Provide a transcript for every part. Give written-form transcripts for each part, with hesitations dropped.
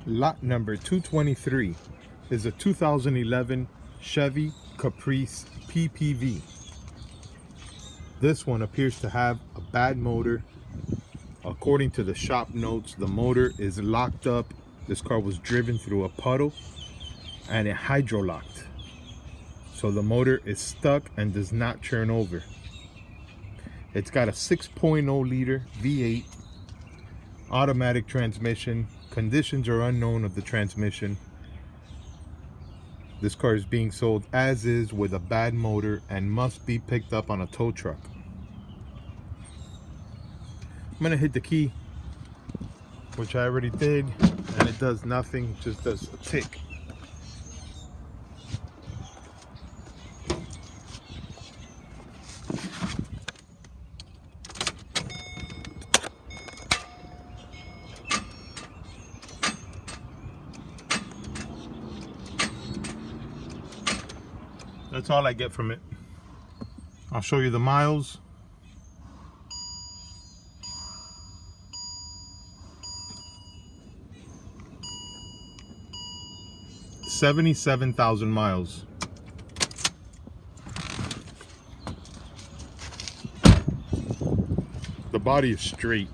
Lot number 223 is a 2011 Chevy Caprice PPV. This one appears to have a bad motor. According to the shop notes, the motor is locked up. This car was driven through a puddle and it hydro-locked. So the motor is stuck and does not turn over. It's got a 6.0 liter V8 automatic transmission. Conditions are unknown of the transmission. This car is being sold as is with a bad motor and must be picked up on a tow truck. I'm gonna hit the key, which I already did, and it does nothing, it just does a tick. That's all I get from it. I'll show you the miles. $77,000 miles. The body is straight.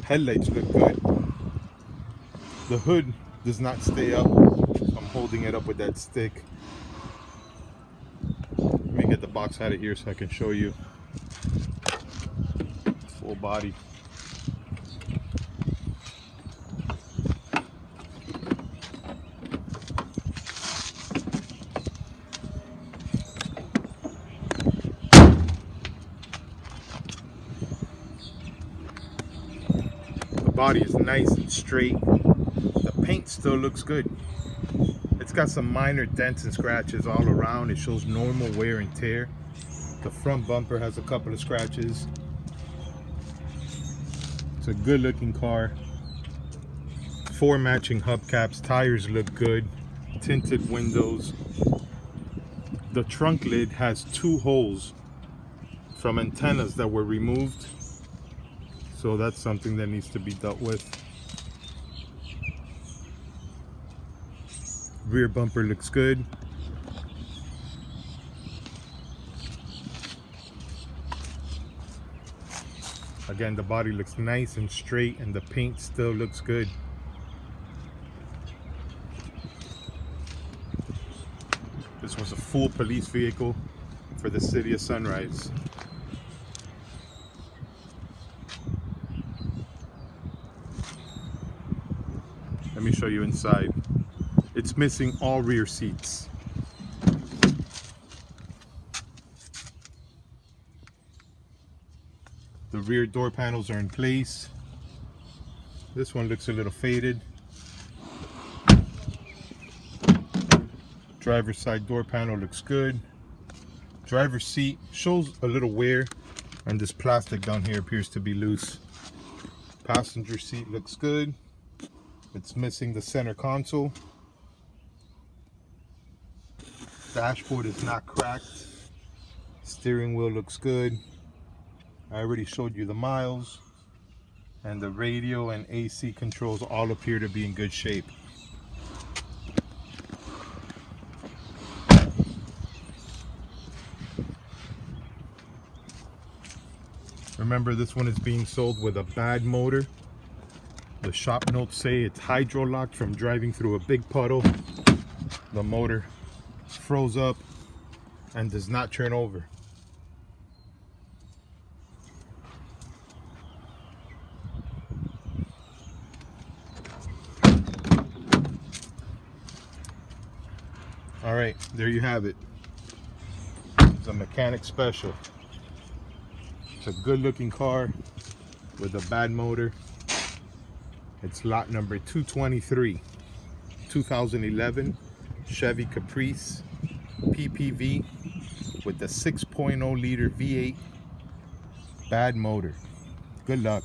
Headlights look good. The hood does not stay up. I'm holding it up with that stick. Let me get the box out of here so I can show you full body. The body is nice and straight. The paint still looks good. It's got some minor dents and scratches all around. It shows normal wear and tear. The front bumper has a couple of scratches. It's a good looking car. 4 matching hubcaps. Tires look good. Tinted windows. The trunk lid has 2 holes from antennas that were removed. So that's something that needs to be dealt with. Rear bumper looks good. Again, the body looks nice and straight and the paint still looks good. This was a full police vehicle for the city of Sunrise. Let me show you inside. It's missing all rear seats. The rear door panels are in place. This one looks a little faded. Driver's side door panel looks good. Driver's seat shows a little wear, and this plastic down here appears to be loose. Passenger seat looks good. It's missing the center console. Dashboard is not cracked. Steering wheel looks good. I already showed you the miles. And the radio and AC controls all appear to be in good shape. Remember, this one is being sold with a bad motor. The shop notes say it's hydro-locked from driving through a big puddle. The motor froze up and does not turn over. All right, there you have it. It's a mechanic special. It's a good looking car with a bad motor. It's lot number 223, 2011 Chevy Caprice PPV with the 6.0 liter V8 bad motor. Good luck.